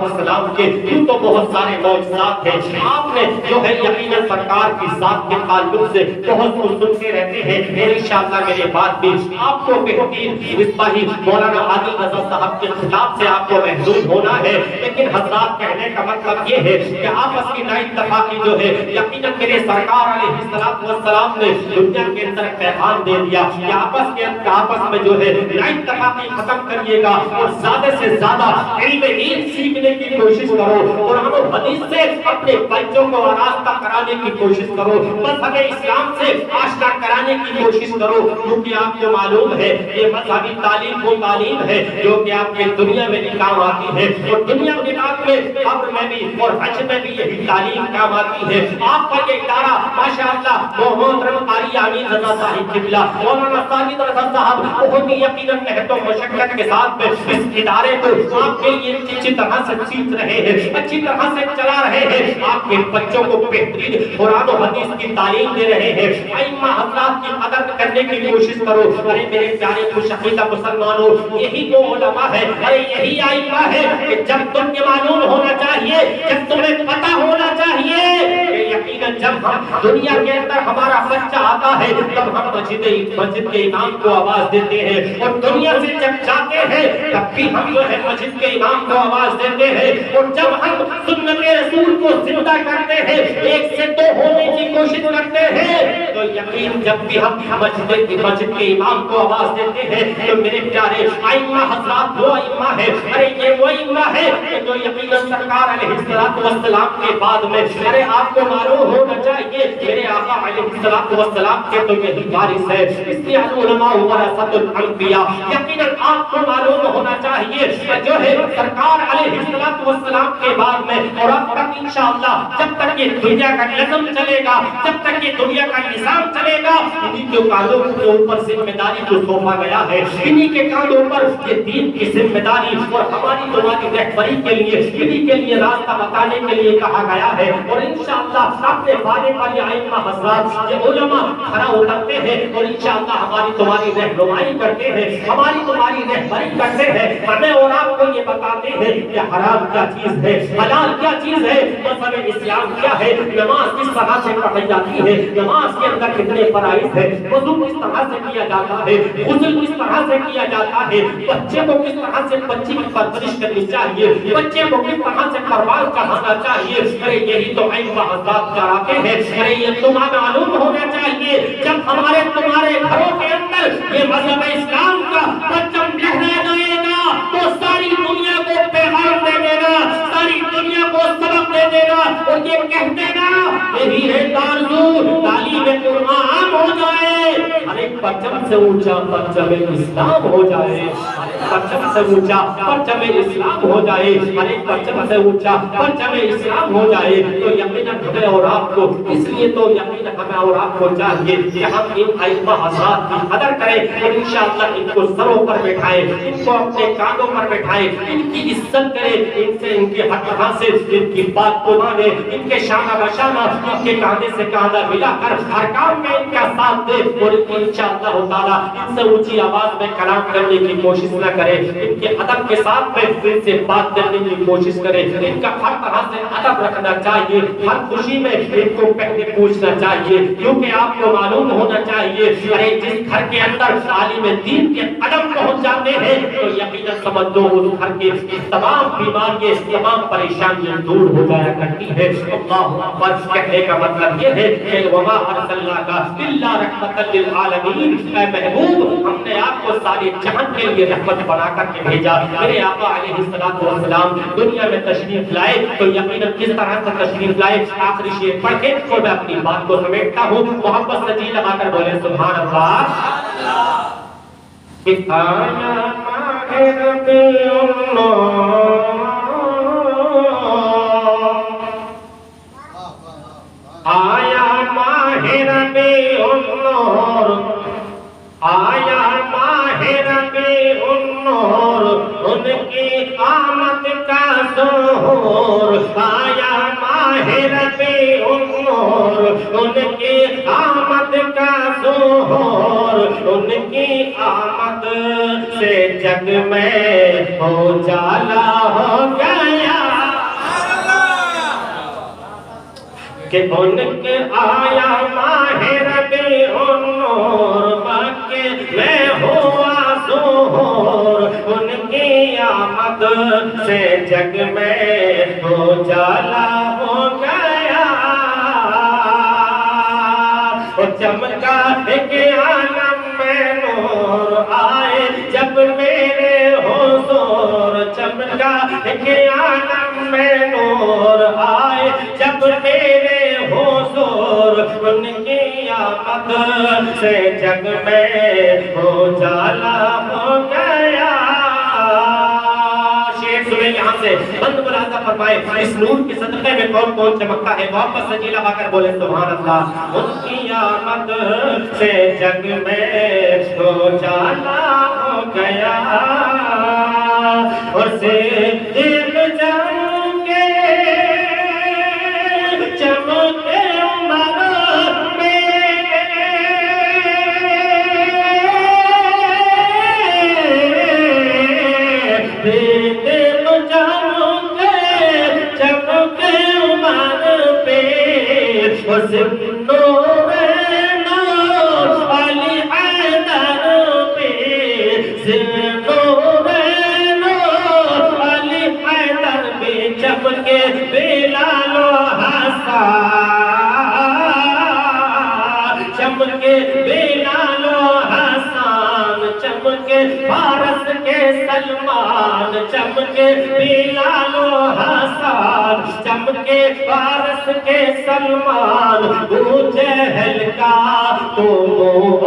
[SPEAKER 1] السلام کے یوں تو بہت سارے معجزات ہیں. آپ نے جو ہے یقیناً سرکار کی ذات کے تعلق سے بہت کچھ سنتے رہتے ہیں. انشاءاللہ میرے بات بھی آپ کو بہترین مصباحی مولانا عادل رضا صاحب کے خطاب سے آپ کو محظوظ ہونا ہے. لیکن حضرات کہنے کا مطلب یہ ہے کہ آپس کی نا اتفاقی جو ہے یقیناً میرے سرکار علیہ السلام نے دنیا کے اندر پیغام دے دیا کہ آپس میں جو ہے نا اتفاقی ختم کریے گا اور زیادہ سے زیادہ علم دین سیکھنے کی کوشش کرو, قرآن و حدیث سے اپنے بچوں کو آراستہ کرانے کی کوشش کرو, مذہب اسلام سے آشنا کرانے کی کوشش کرو. کیونکہ آپ کو معلوم ہے یہ مذہبی تعلیم وہ تعلیم ہے جو کہ آپ کے دنیا میں بھی کام آتی ہے اور دنیا کے بعد میں قبر میں بھی اور حج میں بھی یہی تعلیم کام آتی ہے. آپ کا یہ ادارہ ماشاءاللہ محترم قاری امین رضا صاحب قبلہ مولانا ساجد رضا صاحب بہت ہی یقیناً محنت و مشقت کے ساتھ میں اس ادارے کو آپ کے لیے اچھی طرح سے سیکھ رہے ہیں, اچھی طرح سے چلا رہے ہیں. آپ کے بچوں کو بہترین قرآن و حدیث کی تعلیم دے رہے ہیں. ائمہ حضرات کی قدر کرنے کی کوشش کرو. ارے میرے پیارے خوش عقیدہ مسلمانوں, یہی وہ علماء ہے, ارے یہی ائمہ ہے کہ جب تمہیں معلوم ہونا چاہیے, جب تمہیں پتہ ہونا چاہیے کہ یقیناً جب ہم دنیا کے اندر ہمارا بچہ آتا ہے تب ہم مسجد کے امام کو آواز دیتے ہیں, اور دنیا سے جب جاتے ہیں تب بھی ہم جو ہے مسجد کے امام کو آواز دیتے ہیں. اور جب ہم سنت رسول کو زندہ کرتے ہیں, ایک سے دو ہونے کی کوشش کرتے ہیں, تو یقین جب بھی ہم مسجد کے امام کو آواز دیتے ہیں تو میرے پیارے ائمہ حضرات وہ ائمہ ہے, ارے یہ وہ ائمہ ہے جو یقیناً سرکار علیہ السلام کے بعد میں, ارے آپ کو معلوم ہونا چاہیے میرے آقا علیہ السلام کے تو یہی وارث ہے. اس لیے علماء ورثۃ الانبیاء, یقیناً آپ کو معلوم ہونا چاہیے جو ہے سرکار علیہ السلام کے بعد میں اور اب تک انشاءاللہ جب تک یہ دنیا کا نظم چلے گا, جب تک یہ دنیا کا نظام چلے گا, انہی کے کاندھوں کے اوپر ذمہ داری کو سونپا گیا ہے, انہی کے کاندھوں پر یہ دین کی ذمہ داری اور ہماری تمہاری رہبری کے لیے, انہی کے لیے راستہ بتانے کے لیے کہا گیا ہے. اور انشاءاللہ اپنے وعدے پر یہ ائمہ حضرات یہ علماء کھڑا اترتے ہیں اور انشاءاللہ ہماری تمہاری رہنمائی کرتے ہیں, ہماری تمہاری رہبری کرتے ہیں, ہمیں اور آپ کو یہ بتاتے ہیں کہ حرام کیا چیز ہے, حلال کیا چیز ہے, مذہب اسلام کیا ہے, نماز کس طرح سے پڑھی جاتی ہے, نماز کے اندر کتنے فرائض ہیں, وضو کس طرح سے کیا جاتا ہے, غسل کس طرح سے کیا جاتا ہے, بچے کو کس طرح سے بچی کی پرورش کرنی چاہیے, بچے کو کس طرح سے پرواز چڑھانا چاہیے. ارے یہی تو ائمہ حضرات کراتے ہیں. ارے یہ تمہیں معلوم ہونا چاہیے جب ہمارے تمہارے گھروں کے اندر یہ مذہب اسلام کا پرچم لہرا جائے گا تو ساری دنیا کو پیغام دے دینا, ساری دنیا کو سبق دے دینا. اور یہ کہتے نا یہی ہے آرزو تعلیم قرآن ہو جائے، ہر ایک پرچم سے اونچا پرچم اسلام ہو جائے، ہر ایک پرچم سے اونچا پرچم اسلام ہو جائے، ہر ایک پرچم سے اونچا پرچم اسلام ہو جائے، تو یقیناً ہمیں اور آپ کو، اس لیے تو یقیناً ہمیں اور آپ کو چاہیے کہ ہم ان ائمہ حضرات کی قدر کریں اور انشاءاللہ ان کو سروں پر بٹھائیں، ان کو اپنے کانوں پر بٹھائیں، ان کی عزت کریں، ان سے ان کی حق حاصل، ان کی بات کو مانیں، ان کے شانہ بشانہ، ان کے کاندھے سے کاندھا ملا کر ہر کام میں ان کا ساتھ دے اور انشاءاللہ تعالیٰ ان سے اونچی آواز میں کلام کرنے کی کوشش نہ کرے، ان کے ادب کے ساتھ میں ان سے بات کرنے کی کوشش کرے، ان کا ہر طرح سے ادب رکھنا چاہیے، ہر خوشی میں ان کو پہلے پوچھنا چاہیے، کیونکہ آپ کو معلوم ہونا چاہیے ارے جس گھر کے اندر عالم دین کے قدم پہنچ جاتے ہیں تو یقیناً سمجھ دو اس گھر کی تمام بیماریاں، تمام پریشانیاں دور ہو جایا کرتی ہے۔ اللہ اکبر کہنے کا مطلب یہ ہے کہ وما ارسلناک الا رحمۃ للعالمین، اے محبوب ہم نے آپ کو سارے جہان کے لیے رحمت بنا کر کے بھیجا۔ میرے آقا علیہ الصلوۃ والسلام دنیا میں تشریف لائے تو یقیناً کس طرح سے تشریف لائے، آخری شعر پڑھ کے اور میں اپنی بات کو سمیٹتا ہوں، محبت سے جی لگا کر بولے سبحان اللہ۔ آیا ماہ ربیع النور، آیا ماہ ربیع النور، آیا ماہ ربیع النور، ان کی آمد کا ظہور، آیا ماہ ربیع النور، ان کی آمد کا ظہور، ان کی آمد سے جگ میں اجالا ہو گیا، کہ ان کے آیا ماہ ربیع النور، مکے میں ہوا ظہور، ان کی آمد سے جگ میں اجالا ہو گیا، اور چمکا ایک عالم میں نور آئے جب میرے حضور، چمکا ایک عالم میں نور آئے جب میرے حضور، ان کی آمد سے جگ میں اجالا ہو گیا۔ شعر سنیں یہاں سے، بند ملاحظہ فرمائے اس نور کے صدقے میں کون کون چمکتا ہے، محبت سے جی لگا کر بولے سبحان اللہ۔ ان کی آمد سے جگ میں اجالا ہو گیا، اور صدیق جنگے چمکے عمر میں، صدیق جنگے چمکے عمر پہ، اور ذوالنورین علی حیدر پہ، ذوالنورین علی حیدر پہ چمکے بلال و حسن، چمکے بلال و حسن، چمکے فارس کے سلمان، چمکے بلال و حسن، چمکے فارس کے سلمان، ابو جہل کا تو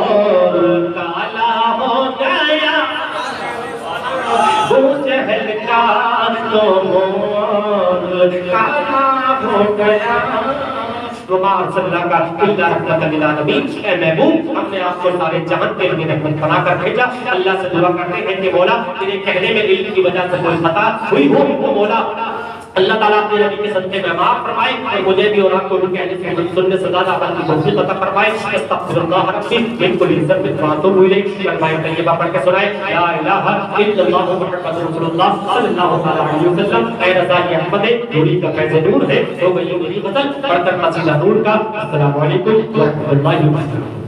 [SPEAKER 1] اور کالا ہو گیا، ابو جہل کا تو اور کالا ہو گیا۔ وما ارسلناک الا رحمۃ للعالمین، اے محبوب ہم نے آپ کو سارے جہان کے لیے رحمت بنا کر بھیجا۔ اللہ سے دعا کرتے ہیں کہ مولا تیرے کہنے میں علم کی وجہ سے کوئی خطا ہوئی ہو تو مولا اللہ تعالیٰ اپنے نبی کے صدقے میں معاف فرمائے، اور مجھے بھی اور آپ کو بھی کہنے سے سننے سے زیادہ عمل کی توفیق عطا فرمائے۔ استغفر اللہ ربی من کل ذنب واتوب الیہ، کلمہ طیبہ پڑھ کے سنائے لا الہ الا اللہ محمد رسول اللہ صلی اللہ علیہ وسلم۔ اے رضا احمد نوری کا فیض نور ہے، ہو گئی میری غزل پڑھ کر قصیدہ نور کا۔ السلام علیکم ورحمۃ اللہ وبرکاتہ۔